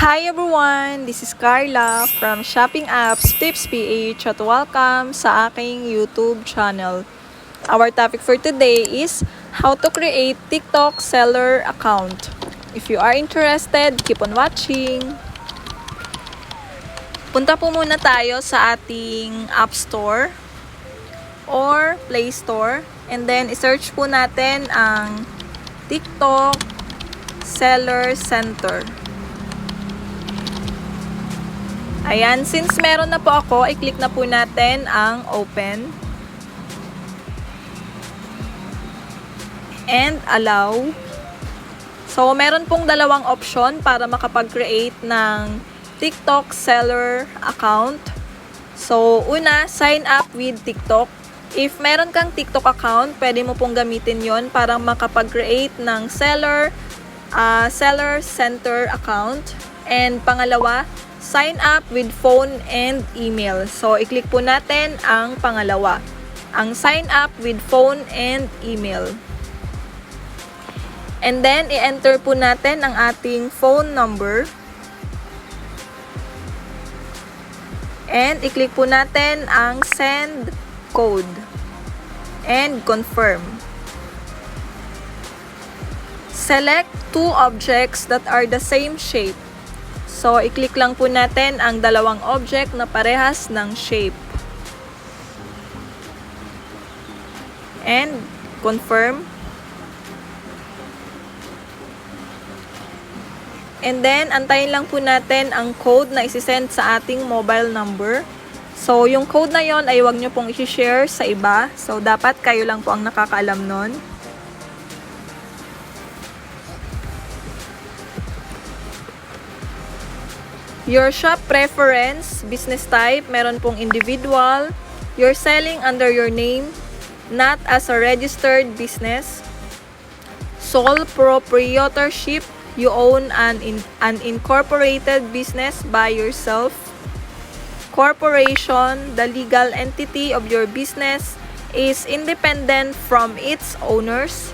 Hi everyone! This is Carla from Shopping Apps Tips PH at welcome sa aking YouTube channel. Our topic for today is how to create TikTok seller account. If you are interested, keep on watching. Punta po muna tayo sa ating App Store or Play Store and then i-search po natin ang TikTok Seller Center. Ayan, since meron na po ako, i-click na po natin ang open. And allow. So, meron pong dalawang option para makapag-create ng TikTok seller account. So, una, sign up with TikTok. If meron kang TikTok account, pwede mo pong gamitin yon para makapag-create ng seller center account. And pangalawa, sign up with phone and email. So, i-click po natin ang pangalawa. Ang sign up with phone and email. And then, i-enter po natin ang ating phone number. And, i-click po natin ang send code. And, confirm. Select two objects that are the same shape. So, i-click lang po natin ang dalawang object na parehas ng shape. And, confirm. And then, antayin lang po natin ang code na isi-send sa ating mobile number. So, yung code na yon ay huwag nyo pong isi-share sa iba. So, dapat kayo lang po ang nakakaalam nun. Your shop preference, business type, meron pong individual. You're selling under your name, not as a registered business. Sole proprietorship, you own an incorporated business by yourself. Corporation, the legal entity of your business is independent from its owners.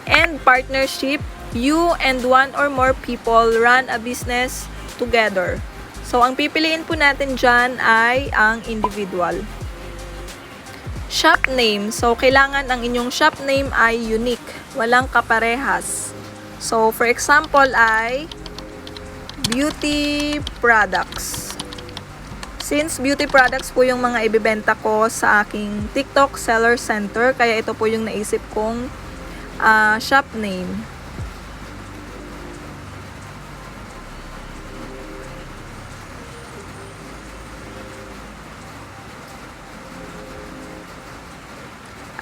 And partnership, you and one or more people run a business together. So, ang pipiliin po natin dyan ay ang individual. Shop name. So, kailangan ang inyong shop name ay unique. Walang kaparehas. So, for example ay beauty products. Since beauty products po yung mga ibibenta ko sa aking TikTok Seller Center, kaya ito po yung naisip kong shop name.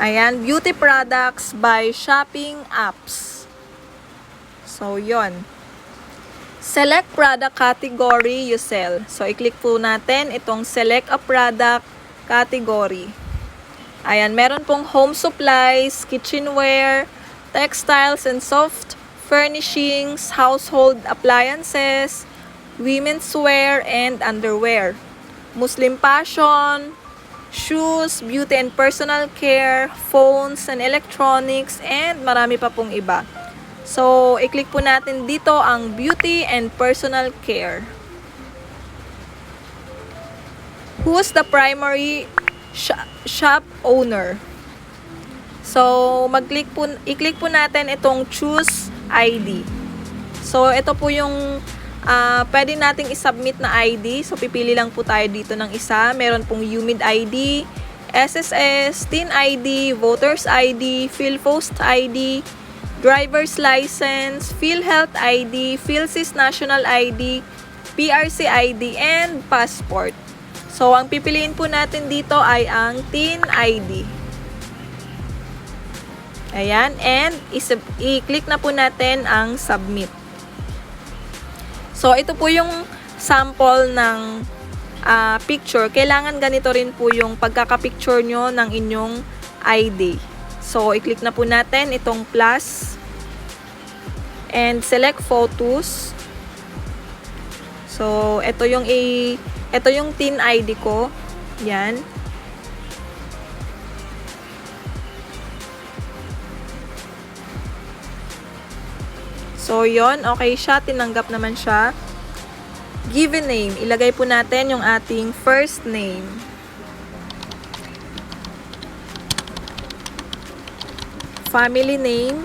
Ayan, beauty products by shopping apps. So, yon. Select product category you sell. So, i-click po natin itong select a product category. Ayan, meron pong home supplies, kitchenware, textiles and soft furnishings, household appliances, women's wear and underwear, Muslim fashion, shoes, beauty and personal care, phones and electronics, and marami pa pong iba. So, i-click po natin dito ang beauty and personal care. Who's the primary shop owner? So, i-click po natin itong choose ID. So, ito po yung pwede nating isubmit na ID. So, pipili lang po tayo dito ng isa. Meron pong UMID ID, SSS, TIN ID, Voters ID, PhilPost ID, Driver's License, PhilHealth ID, PhilSys National ID, PRC ID, and Passport. So, ang pipiliin po natin dito ay ang TIN ID. Ayan. And, i-click na po natin ang Submit. So, ito po yung sample ng picture. Kailangan ganito rin po yung pagkakapicture nyo ng inyong ID. So, i-click na po natin itong plus. And select photos. So, ito yung TIN ID ko. Yan. So, yon, okay siya. Tinanggap naman siya. Given name, ilagay po natin yung ating first name. Family name.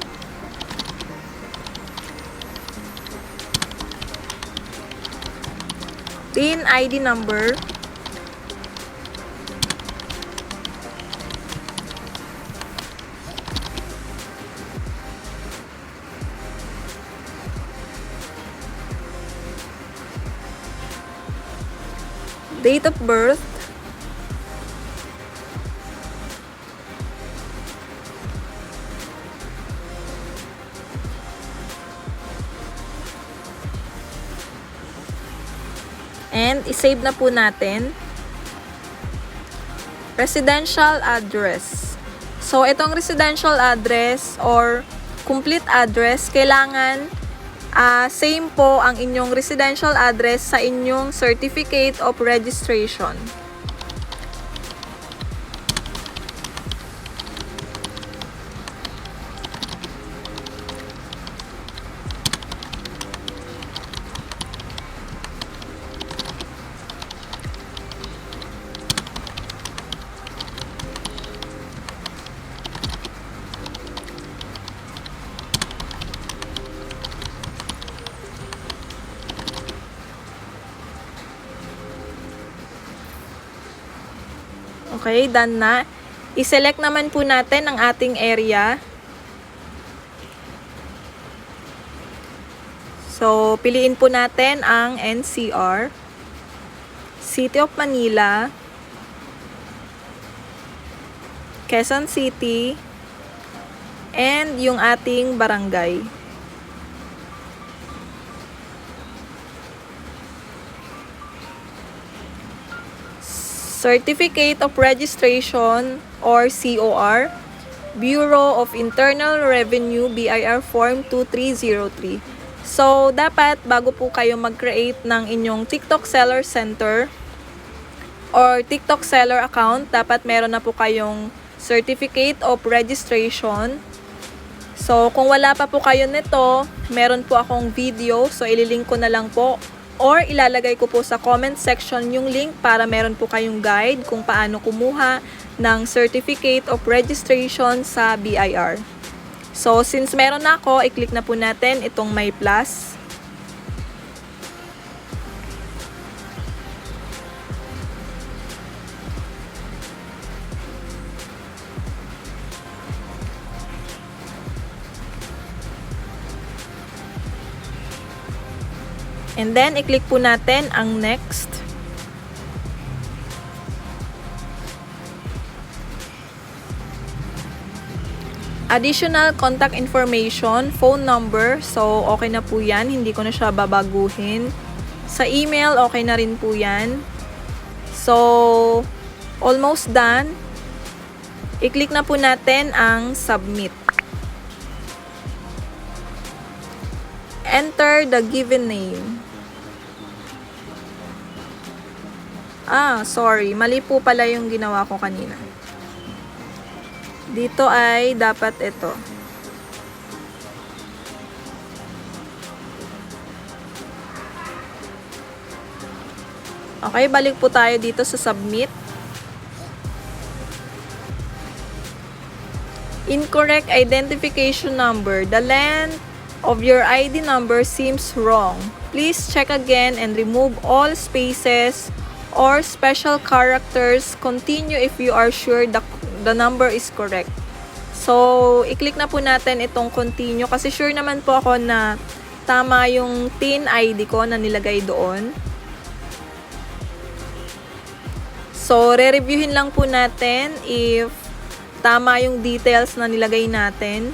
TIN ID number. Date of birth. And isave na po natin. Residential address. So, itong residential address or complete address, kailangan same po ang inyong residential address sa inyong certificate of registration. Okay, done na. I-select naman po natin ang ating area. So, piliin po natin ang NCR, City of Manila, Quezon City, and yung ating barangay. Certificate of Registration or COR, Bureau of Internal Revenue, BIR Form 2303. So, dapat bago po kayo mag-create ng inyong TikTok Seller Center or TikTok Seller account, dapat meron na po kayong Certificate of Registration. So, kung wala pa po kayo nito, meron po akong video. So, ililink ko na lang po or ilalagay ko po sa comment section yung link para meron po kayong guide kung paano kumuha ng Certificate of Registration sa BIR. So, since meron na ako, i-click na po natin itong may plus. And then, i-click po natin ang next. Additional contact information, phone number. So, okay na po yan. Hindi ko na siya babaguhin. Sa email, okay na rin po yan. So, almost done. I-click na po natin ang submit. Enter the given name. Sorry. Mali po pala yung ginawa ko kanina. Dito ay dapat ito. Okay, balik po tayo dito sa submit. Incorrect identification number. The length of your ID number seems wrong. Please check again and remove all spaces or special characters. Continue if you are sure the number is correct. So, i-click na po natin itong continue kasi sure naman po ako na tama yung TIN ID ko na nilagay doon. So, re-reviewin lang po natin if tama yung details na nilagay natin.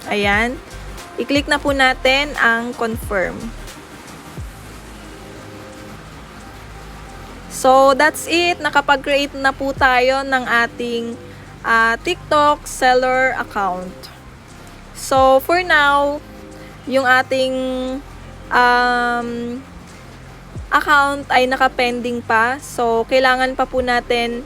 Ayan. I-click na po natin ang confirm. So, that's it. Nakapag-create na po tayo ng ating TikTok seller account. So, for now, yung ating account ay nakapending pa. So, kailangan pa po natin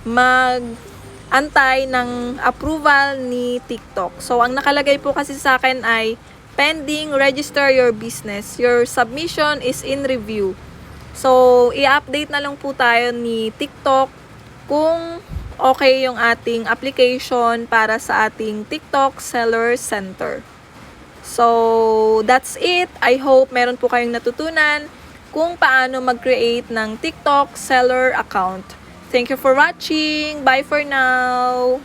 mag-antay ng approval ni TikTok. So, ang nakalagay po kasi sa akin ay pending, register your business. Your submission is in review. So, i-update na lang po tayo ni TikTok kung okay yung ating application para sa ating TikTok Seller Center. So, that's it. I hope meron po kayong natutunan kung paano mag-create ng TikTok Seller account. Thank you for watching. Bye for now!